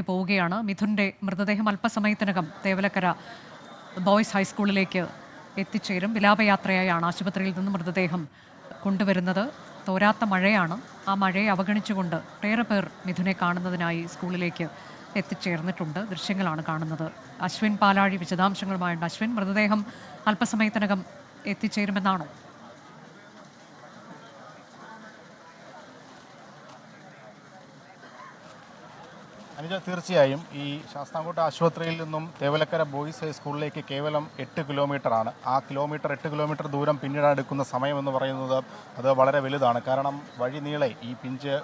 പോവുകയാണ്. മിഥുന്റെ മൃതദേഹം അല്പസമയത്തിനകം തേവലക്കര ബോയ്സ് ഹൈസ്കൂളിലേക്ക് എത്തിച്ചേരും. വിലാപയാത്രയായാണ് ആശുപത്രിയിൽ നിന്ന് മൃതദേഹം കൊണ്ടുവരുന്നത്. തോരാത്ത മഴയാണ്. ആ മഴയെ അവഗണിച്ചുകൊണ്ട് ഏറെ പേർ മിഥുനെ കാണുന്നതിനായി സ്കൂളിലേക്ക് എത്തിച്ചേർന്നിട്ടുണ്ട്. ദൃശ്യങ്ങളാണ് കാണുന്നത്. അശ്വിൻ പാലാഴി വിശദാംശങ്ങളുമായുണ്ട്. അശ്വിൻ, മൃതദേഹം അല്പസമയത്തിനകം എത്തിച്ചേരുമെന്നാണോ? അനുജ, തീർച്ചയായും ഈ ശാസ്താംകോട്ട ആശുപത്രിയിൽ നിന്നും തേവലക്കര ബോയ്സ് ഹൈസ്കൂളിലേക്ക് കേവലം 8 കിലോമീറ്ററാണ്. ആ 8 കിലോമീറ്റർ ദൂരം പിന്നീട് എടുക്കുന്ന സമയമെന്ന് പറയുന്നത് അത് വളരെ വലുതാണ്. കാരണം വഴി നീളെ ഈ പിഞ്ച്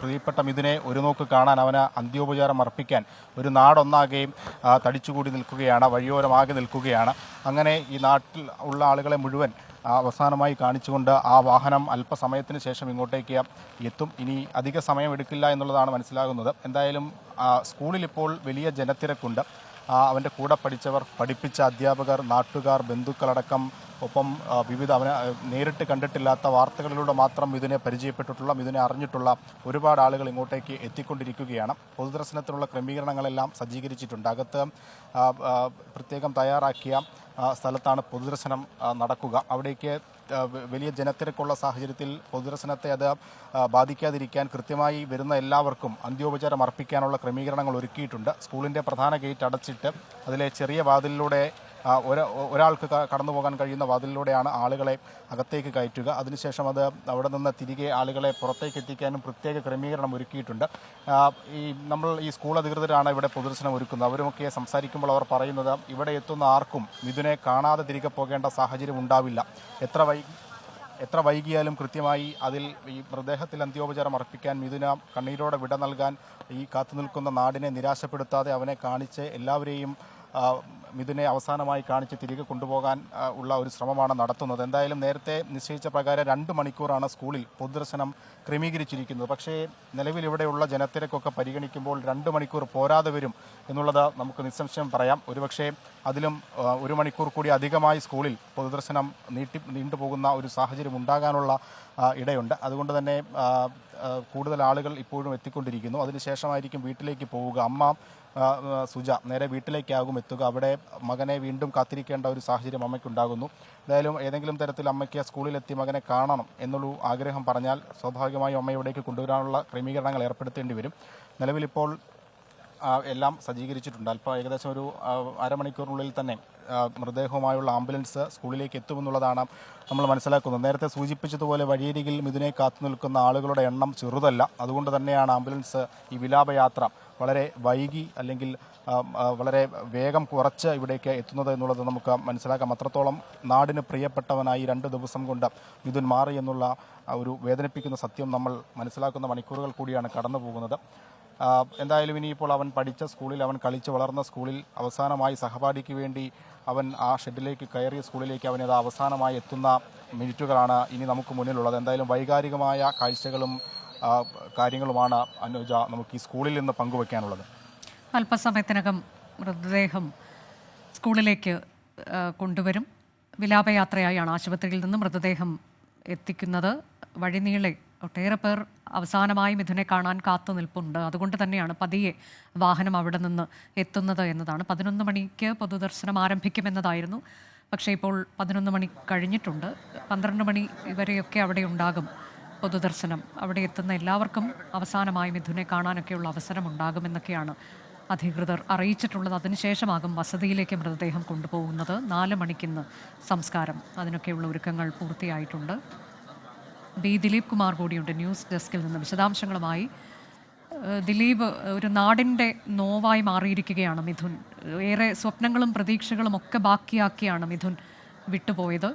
പ്രിയപ്പെട്ട മിഥുനെ ഒരു നോക്ക് കാണാൻ, അവന് അന്ത്യോപചാരം അർപ്പിക്കാൻ ഒരു നാടൊന്നാകെയും തടിച്ചുകൂടി നിൽക്കുകയാണ്, വഴിയോരമാകെ നിൽക്കുകയാണ്. അങ്ങനെ ഈ നാട്ടിൽ ഉള്ള ആളുകളെ മുഴുവൻ അവസാനമായി കാണിച്ചുകൊണ്ട് ആ വാഹനം അല്പസമയത്തിന് ശേഷം ഇങ്ങോട്ടേക്ക് എത്തും. ഇനി അധിക സമയം എടുക്കില്ല എന്നുള്ളതാണ് മനസ്സിലാകുന്നത്. എന്തായാലും സ്കൂളിൽ ഇപ്പോൾ വലിയ ജനത്തിരക്കുണ്ട്. അവൻ്റെ കൂടെ പഠിച്ചവർ, പഠിപ്പിച്ച അധ്യാപകർ, നാട്ടുകാർ, ബന്ധുക്കളടക്കം, ഒപ്പം വിവിധ അവനെ നേരിട്ട് കണ്ടിട്ടില്ലാത്ത വാർത്തകളിലൂടെ മാത്രം ഇതിനെ പരിചയപ്പെട്ടിട്ടുള്ള, ഇതിനെ അറിഞ്ഞിട്ടുള്ള ഒരുപാട് ആളുകൾ ഇങ്ങോട്ടേക്ക് എത്തിക്കൊണ്ടിരിക്കുകയാണ്. പൊതുദർശനത്തിനുള്ള ക്രമീകരണങ്ങളെല്ലാം സജ്ജീകരിച്ചിട്ടുണ്ട്. അകത്ത് പ്രത്യേകം തയ്യാറാക്കിയ സ്ഥലത്താണ് പൊതുദർശനം നടക്കുക. അവിടേക്ക് വലിയ ജനത്തിരക്കുള്ള സാഹചര്യത്തിൽ പൊതുദർശനത്തെ അത് ബാധിക്കാതിരിക്കാൻ കൃത്യമായി വരുന്ന എല്ലാവർക്കും അന്ത്യോപചാരം അർപ്പിക്കാനുള്ള ക്രമീകരണങ്ങൾ ഒരുക്കിയിട്ടുണ്ട്. സ്കൂളിൻ്റെ പ്രധാന ഗേറ്റ് അടച്ചിട്ട് അതിലെ ചെറിയ വാതിലിലൂടെ ഒരാൾക്ക് കടന്നു പോകാൻ കഴിയുന്ന വാതിലിലൂടെയാണ് ആളുകളെ അകത്തേക്ക് കയറ്റുക. അതിനുശേഷം അത് അവിടെ നിന്ന് തിരികെ ആളുകളെ പുറത്തേക്ക് എത്തിക്കാനും പ്രത്യേക ക്രമീകരണം ഒരുക്കിയിട്ടുണ്ട്. ഈ സ്കൂൾ അധികൃതരാണ് ഇവിടെ പൊതുദർശനം ഒരുക്കുന്നത്. അവരുമൊക്കെ സംസാരിക്കുമ്പോൾ അവർ പറയുന്നത് ഇവിടെ എത്തുന്ന ആർക്കും മിഥുനെ കാണാതെ തിരികെ പോകേണ്ട സാഹചര്യം ഉണ്ടാവില്ല. എത്ര വൈകിയാലും കൃത്യമായി അതിൽ ഈ മൃതദേഹത്തിൽ അന്ത്യോപചാരം അർപ്പിക്കാൻ, മിഥുന കണ്ണീരോടെ വിട നൽകാൻ ഈ കാത്തുനിൽക്കുന്ന നാടിനെ നിരാശപ്പെടുത്താതെ അവനെ കാണിച്ച് എല്ലാവരെയും മിഥുനെ അവസാനമായി കാണിച്ച് തിരികെ കൊണ്ടുപോകാൻ ഉള്ള ഒരു ശ്രമമാണ് നടത്തുന്നത്. എന്തായാലും നേരത്തെ നിശ്ചയിച്ച പ്രകാരം 2 മണിക്കൂറാണ് സ്കൂളിൽ പൊതുദർശനം ക്രമീകരിച്ചിരിക്കുന്നത്. പക്ഷേ നിലവിൽ ഇവിടെയുള്ള ജനത്തിരക്കൊക്കെ പരിഗണിക്കുമ്പോൾ 2 മണിക്കൂർ പോരാതെ വരും എന്നുള്ളത് നമുക്ക് നിസ്സംശയം പറയാം. ഒരുപക്ഷെ അതിലും 1 മണിക്കൂർ കൂടി അധികമായി സ്കൂളിൽ പൊതുദർശനം നീണ്ടുപോകുന്ന ഒരു സാഹചര്യം ഉണ്ടാകാനുള്ള ഇടയുണ്ട്. അതുകൊണ്ട് തന്നെ കൂടുതൽ ആളുകൾ ഇപ്പോഴും എത്തിക്കൊണ്ടിരിക്കുന്നു. അതിനുശേഷമായിരിക്കും വീട്ടിലേക്ക് പോവുക. അമ്മ സുജ നേരെ വീട്ടിലേക്കാകും എത്തുക. അവിടെ മകനെ വീണ്ടും കാത്തിരിക്കേണ്ട ഒരു സാഹചര്യം അമ്മയ്ക്കുണ്ടാകുന്നു. എന്തായാലും ഏതെങ്കിലും തരത്തിൽ അമ്മയ്ക്ക് സ്കൂളിലെത്തി മകനെ കാണണം എന്നുള്ള ആഗ്രഹം പറഞ്ഞാൽ സ്വാഭാവികമായും അമ്മ ഇവിടേക്ക് കൊണ്ടുവരാനുള്ള ക്രമീകരണങ്ങൾ ഏർപ്പെടുത്തേണ്ടി വരും. നിലവിലിപ്പോൾ എല്ലാം സജ്ജീകരിച്ചിട്ടുണ്ട്. ഏകദേശം ഒരു അരമണിക്കൂറിനുള്ളിൽ തന്നെ മൃതദേഹവുമായുള്ള ആംബുലൻസ് സ്കൂളിലേക്ക് എത്തുമെന്നുള്ളതാണ് നമ്മൾ മനസ്സിലാക്കുന്നത്. നേരത്തെ സൂചിപ്പിച്ചതുപോലെ വഴിയരികിൽ മിഥുനെ കാത്തു നിൽക്കുന്ന ആളുകളുടെ എണ്ണം ചെറുതല്ല. അതുകൊണ്ട് തന്നെയാണ് ആംബുലൻസ് ഈ വിലാപയാത്ര വളരെ വൈകി അല്ലെങ്കിൽ വളരെ വേഗം കുറച്ച് ഇവിടേക്ക് എത്തുന്നത് എന്നുള്ളത് നമുക്ക് മനസ്സിലാക്കാം. അത്രത്തോളം നാടിന് പ്രിയപ്പെട്ടവനായി 2 ദിവസം കൊണ്ട് മിഥുൻ മാറി എന്നുള്ള ഒരു വേദനിപ്പിക്കുന്ന സത്യം നമ്മൾ മനസ്സിലാക്കുന്ന മണിക്കൂറുകൾ കൂടിയാണ് കടന്നു പോകുന്നത്. എന്തായാലും ഇനിയിപ്പോൾ അവൻ പഠിച്ച സ്കൂളിൽ, അവൻ കളിച്ച് വളർന്ന സ്കൂളിൽ അവസാനമായി സഹപാഠിക്ക് വേണ്ടി അവൻ ആ ഷെഡിലേക്ക് കയറിയ സ്കൂളിലേക്ക് അവനത് അവസാനമായി എത്തുന്ന മിനിറ്റുകളാണ് ഇനി നമുക്ക് മുന്നിലുള്ളത്. എന്തായാലും വൈകാരികമായ കാഴ്ചകളും കാര്യങ്ങളുമാണ് അനുജ നമുക്ക് ഈ സ്കൂളിൽ നിന്ന് പങ്കുവയ്ക്കാനുള്ളത്. അല്പസമയത്തിനകം മൃതദേഹം സ്കൂളിലേക്ക് കൊണ്ടുവരും. വിലാപയാത്രയായാണ് ആശുപത്രിയിൽ നിന്ന് മൃതദേഹം എത്തിക്കുന്നത്. വഴിനീളെ ഒട്ടേറെ പേർ അവസാനമായി മിഥുനെ കാണാൻ കാത്തു നിൽപ്പുണ്ട്. അതുകൊണ്ട് തന്നെയാണ് പതിയെ വാഹനം അവിടെ നിന്ന് എത്തുന്നത് എന്നതാണ്. 11 മണിക്ക് പൊതുദർശനം ആരംഭിക്കുമെന്നതായിരുന്നു. പക്ഷേ ഇപ്പോൾ 11 മണി കഴിഞ്ഞിട്ടുണ്ട്. 12 മണി വരെയൊക്കെ അവിടെ ഉണ്ടാകും പൊതുദർശനം. അവിടെ എത്തുന്ന എല്ലാവർക്കും അവസാനമായി മിഥുനെ കാണാനൊക്കെയുള്ള അവസരം ഉണ്ടാകുമെന്നൊക്കെയാണ് അധികൃതർ അറിയിച്ചിട്ടുള്ളത്. അതിനുശേഷമാകും വസതിയിലേക്ക് മൃതദേഹം കൊണ്ടുപോകുന്നത്. 4 മണിക്കിന്ന് സംസ്കാരം. അതിനൊക്കെയുള്ള ഒരുക്കങ്ങൾ പൂർത്തിയായിട്ടുണ്ട്. ദിലീപ് കുമാർ കൂടിയുണ്ട് ന്യൂസ് ഡെസ്കിൽ നിന്ന് വിശദാംശങ്ങളുമായി. ദിലീപ്, ഒരു നാടിൻ്റെ നോവായി മാറിയിരിക്കുകയാണ് മിഥുൻ. ഏറെ സ്വപ്നങ്ങളും പ്രതീക്ഷകളും ഒക്കെ ബാക്കിയാക്കിയാണ് മിഥുൻ വിട്ടുപോയത്.